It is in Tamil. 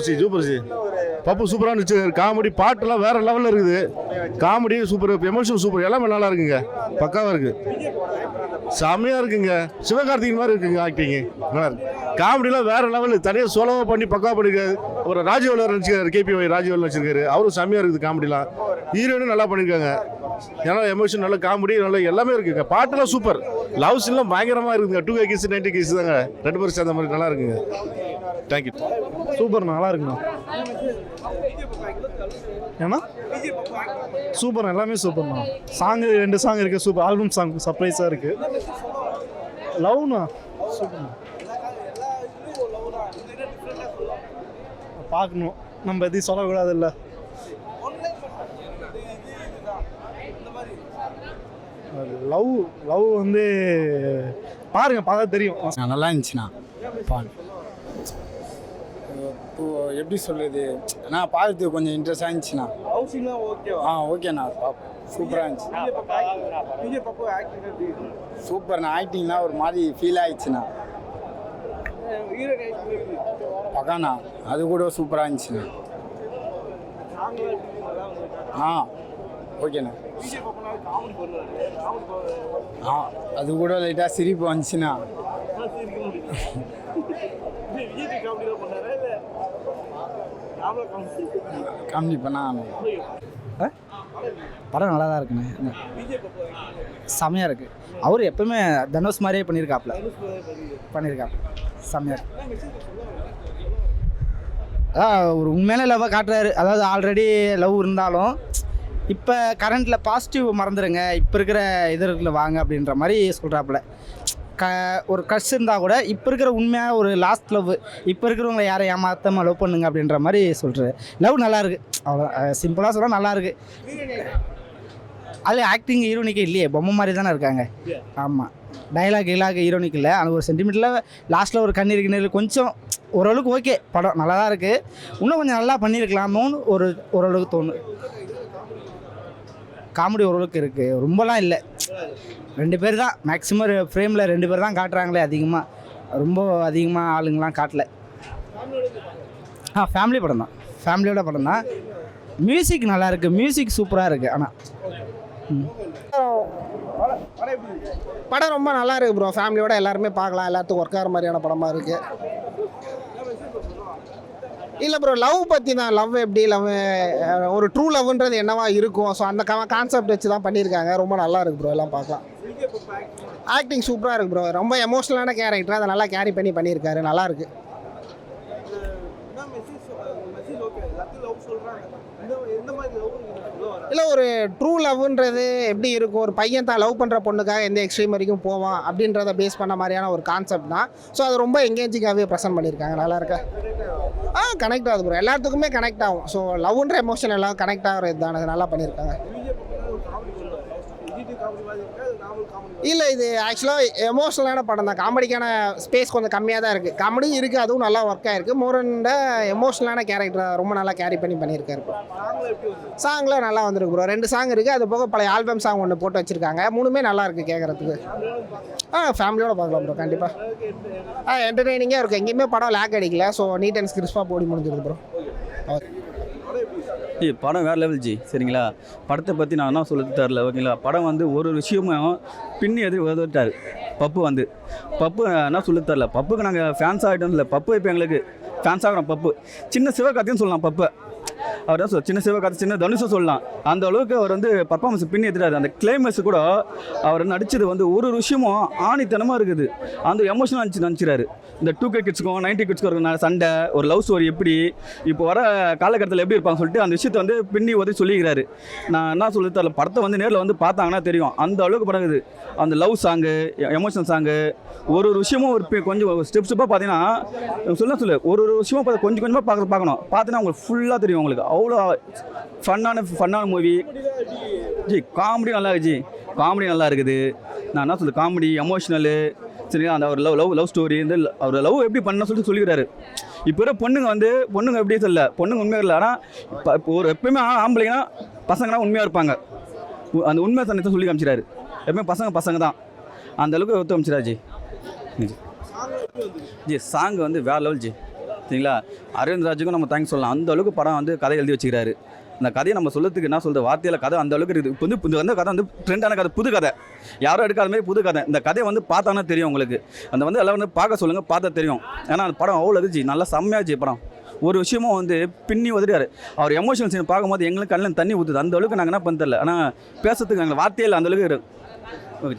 Super G. பப்பு சூப்பராக இருந்துச்சு. காமெடி பாட்டெல்லாம் வேற லெவலில் இருக்குது. காமெடி சூப்பர், எமோஷன் சூப்பர், எல்லாமே நல்லா இருக்குங்க. பக்காவாக இருக்கு, செம்மையாக இருக்குங்க. சிவகார்த்திகேயன் மாதிரி இருக்குங்க ஆக்டிங்கு, நல்லா இருக்கு. காமெடிலாம் வேற லெவலு, தனியாக சோலவாக பண்ணி பக்கா பண்ணிருக்காரு. அப்புறம் ராஜீவ் நடிச்சிருக்காரு, கேபிஒய் ராஜீவ் வச்சிருக்காரு, அவரும் செம்மையாக இருக்குது. காமெடிலாம் ஹீரோயினும் நல்லா பண்ணியிருக்காங்க. ஏன்னா எமோஷன் நல்ல காமெடி நல்லா எல்லாமே இருக்குங்க. பாட்டெல்லாம் சூப்பர், லவ் சீன்லாம் பயங்கரமாக இருக்குங்க. 2K கிஸ் 90 கிஸ் தாங்க, 2 பேரும் சேர்ந்த மாதிரி நல்லா இருக்குங்க. தேங்க்யூ. சூப்பர், நல்லா இருக்குண்ணா. ஏன்னா சூப்பர், எல்லாமே சூப்பர்ண்ணா. சாங்கு 2 சாங் இருக்குது, சூப்பர். ஆல்பம் சாங் சர்ப்ரைஸாக இருக்குது. லவ்ண்ணா சூப்பர்ண்ணா. பார்க்கணும், நம்ம எதையும் சொல்லக்கூடாது. இல்லை லவ் வந்து பாருங்க, பார்த்தா தெரியும். நல்லா இருந்துச்சுண்ணா. இப்போ எப்படி சொல்லுது, நான் பார்க்கறதுக்கு கொஞ்சம் இன்ட்ரெஸ்டாக இருந்துச்சுண்ணா. ஓகேண்ணா, சூப்பராக இருந்துச்சு. சூப்பர்ண்ணா, ஆக்டிங்லாம் ஒரு மாதிரி ஃபீல் ஆயிடுச்சுண்ணா. பக்காண்ணா, அது கூட சூப்பராக இருந்துச்சுண்ணா. ஓகேண்ணா. அது கூட லைட்டாக சிரிப்பு வந்துச்சுண்ணா. காமெடி பண்ணா படம் நல்லா தான் இருக்குண்ணே, செம்மையாக இருக்குது. அவர் எப்பவுமே தனுஷ் மாதிரியே பண்ணியிருக்காப்புல, செம்மையாக இருக்கு. ஒரு உண்மையான லவ்வை காட்டுறாரு. அதாவது ஆல்ரெடி லவ் இருந்தாலும் இப்போ கரண்ட்டில் பாசிட்டிவ் மறந்துடுங்க, இப்போ இருக்கிற இதற்குள்ள வாங்க அப்படின்ற மாதிரி சொல்கிறாப்புல. ஒரு க்ரஷ் இருந்தால் கூட இப்போ இருக்கிற உண்மையாக ஒரு லாஸ்ட் லவ், இப்போ இருக்கிறவங்களை யாரை ஏமாற்றாமல் லவ் பண்ணுங்க அப்படின்ற மாதிரி சொல்கிறாரு. லவ் நல்லாயிருக்கு, அவ்வளோ சிம்பிளாக சொல்ல நல்லாயிருக்கு. அதில் ஆக்டிங் ஹீரோனிக்கு இல்லையே, பொம்மை மாதிரி தானே இருக்காங்க. ஆமாம், டைலாக் ஹீரோனிக்கு இல்லை. அது ஒரு சென்டிமீட்டரில் லாஸ்ட்டில் ஒரு கண்ணீர் கொஞ்சம் ஓரளவுக்கு ஓகே. படம் நல்லா தான் இருக்குது, இன்னும் கொஞ்சம் நல்லா பண்ணியிருக்கலாமோன்னு ஓரளவுக்கு தோணும். காமெடி ஓரளவுக்கு இருக்குது, ரொம்பலாம் இல்லை. 2 பேர் தான் மேக்ஸிமம் ஃப்ரேமில், 2 பேர் தான் காட்டுறாங்களே அதிகமாக, ரொம்ப அதிகமாக ஆளுங்களாம் காட்டல. ஃபேமிலி படம் தான், ஃபேமிலியோட படம் தான். மியூசிக் நல்லா இருக்குது, மியூசிக் சூப்பராக இருக்குது. ஆனால் படம் ரொம்ப நல்லா இருக்குது ப்ரோ. ஃபேமிலியோட எல்லாருமே பார்க்கலாம், எல்லாத்துக்கும் ஒர்க் ஆகிற மாதிரியான படமாக இருக்குது. இல்லை ப்ரோ, லவ் பற்றி தான். லவ் எப்படி லவ், ஒரு ட்ரூ லவ்ன்றது என்னவா இருக்கும், ஸோ அந்த கான்செப்ட் வச்சு தான் பண்ணியிருக்காங்க. ரொம்ப நல்லா இருக்குது ப்ரோ, எல்லாம் பார்க்கலாம். ஆக்டிங் சூப்பராக இருக்குது ப்ரோ, ரொம்ப எமோஷ்னலான கேரக்டர், அதை நல்லா கேரி பண்ணியிருக்காரு, நல்லா இருக்குது. இல்லை, ஒரு ட்ரூ லவ்ன்றது எப்படி இருக்கும், ஒரு பையன் தான் லவ் பண்ணுற பொண்ணுக்காக எந்த எக்ஸ்ட்ரீம் வரைக்கும் போவான் அப்படின்றத பேஸ் பண்ண மாதிரியான ஒரு கான்செப்ட் தான். ஸோ அது ரொம்ப எங்கேஜிங்காகவே ப்ரெசென்ட் பண்ணியிருக்காங்க, நல்லா இருக்கா. கனெக்ட் ஆகுது ப்ரோ, எல்லாத்துக்குமே கனெக்ட் ஆகும். ஸோ லவ்ன்ற எமோஷன் எல்லாம் கனெக்ட் ஆகிறது தான், அது நல்லா பண்ணியிருக்காங்க. இல்லை, இது ஆக்சுவலாக எமோஷனலான படம் தான். காமெடிக்கான ஸ்பேஸ் கொஞ்சம் கம்மியாக தான் இருக்குது. காமெடியும் இருக்குது, அதுவும் நல்லா ஒர்க் ஆகிருக்கு. மோரண்ட எமோஷனலான கேரக்டர் ரொம்ப நல்லா கேரி பண்ணியிருக்காரு. சாங்லாம் நல்லா வந்துருக்கு ப்ரோ. 2 சாங் இருக்குது, அது போக பழைய ஆல்பம் சாங் ஒன்று போட்டு வச்சுருக்காங்க. 3மே நல்லா இருக்குது கேட்குறதுக்கு. ஃபேமிலியோட பார்க்கலாம் ப்ரோ, கண்டிப்பாக. என்டர்டெய்னிங்காக இருக்குது, எங்கேயுமே படம் லேக் அடிக்கல. ஸோ நீட் அண்ட் கிறிஸ்பாக போடி முடிஞ்சிருக்கு ப்ரோ. படம் வேறு லெவல் ஜி. சரிங்களா, படத்தை பற்றி நான் என்ன சொல்ல தரல. ஓகேங்களா, படம் வந்து ஒரு விஷயமும் பின்னி உதவிட்டார். பப்பு என்ன சொல்ல தரல. பப்புக்கு நாங்கள் ஃபேன்ஸ் ஆகிட்டோம் இல்லை, பப்பு இப்போ எங்களுக்கு ஃபேன்ஸ் ஆகிறோம். பப்பு சின்ன சிவகார்த்தின்னு சொல்லலாம். பப்பு அவர் தான் சின்ன சிவகார்த்தி, சின்ன தனுஷும் சொல்லலாம். அந்த அளவுக்கு அவர் வந்து பர்ஃபார்மன்ஸ் பின்னி எடுத்துட்டாரு. அந்த கிளைமேக்ஸ் கூட அவர் நடிச்சது வந்து ஒரு விஷயமும் ஆணித்தனமாக இருக்குது. அந்த எமோஷனல் நினச்சிறாரு. இந்த 2K கிட்ஸுக்கும் 90 கிட்ஸுக்கும் இருக்கிற சண்டை, ஒரு லவ் ஸ்டோரி எப்படி இப்போ வர காலகட்டத்தில் எப்படி இருப்பாங்க சொல்லிட்டு அந்த விஷயத்தை வந்து பின்னி உதவி சொல்லிக்கிறாரு. நான் என்ன சொல்லி தரல, படத்தை வந்து நேரில் வந்து பார்த்தாங்கன்னா தெரியும் அந்த அளவுக்கு படம் இருக்குது. அந்த லவ் சாங்கு, எமோஷனல் சாங்கு, ஒரு விஷயமும் ஒரு கொஞ்சம் ஸ்டெப்ஸாக பார்த்தீங்கன்னா சொல்ல ஒரு விஷயமும் கொஞ்சம் கொஞ்சமாக பார்க்கணும். பார்த்தீங்கன்னா உங்களுக்கு ஃபுல்லாக தெரியும். உங்களுக்கு அவ்வளோ ஃபன்னான மூவி ஜி. காமெடி நல்லா இருக்குது ஜி, காமெடி நல்லா இருக்குது. நான் என்ன சொல்லுது, காமெடி எமோஷ்னலு, சரிங்களா. அந்த ஒரு லவ் ஸ்டோரி, இந்த அவர் லவ் எப்படி பண்ண சொல்லிக்கிறாரு. இப்போ பொண்ணுங்க எப்படி சொல்ல, பொண்ணுங்க உண்மையாக இல்லை. ஆனால் இப்போ ஒரு எப்பயுமே ஆம்பளைங்கன்னா பசங்கன்னா உண்மையாக இருப்பாங்க. அந்த உண்மை தன்னை சொல்லி காமிச்சிடாரு. எப்பவுமே பசங்க தான், அந்த அளவுக்கு ஒத்து காமிச்சிடாரு ஜி. ஜி சாங் வந்து வேறு லெவல் ஜி. சரிங்களா. அரவிந்த் ராஜுக்கும் நம்ம தேங்க்ஸ் சொல்லலாம். அந்த அளவுக்கு படம் வந்து கதை எழுதி வச்சுக்கிறாரு. இந்த கதையை நம்ம சொல்கிறதுக்கு என்ன சொல்கிறது வார்த்தையில் கதை அந்த அளவுக்கு இருக்குது. இப்போ வந்து கதை வந்து ட்ரெண்டான கதை, புது கதை, யாரும் எடுக்காத மாதிரி புது கதை. இந்த கதையை வந்து பார்த்தானா தெரியும் உங்களுக்கு. அந்த வந்து எல்லாம் வந்து பார்க்க சொல்லுங்கள், பார்த்தா தெரியும். ஏன்னா அந்த படம் அவ்வளோ இருந்துச்சு, நல்லா செம்மையாச்சு படம். ஒரு விஷயமும் வந்து பின்னி உதறியாரு. அவர் எமோஷனல் சீன் பார்க்கும்போது எங்களுக்கு கண்ணில் தண்ணி ஊற்றுது. அந்த அளவுக்கு நாங்கள் என்ன பண்ண தெரியல. ஆனால் பேசுறதுக்கு நாங்கள் வார்த்தையில் அந்த அளவுக்கு ஓகே.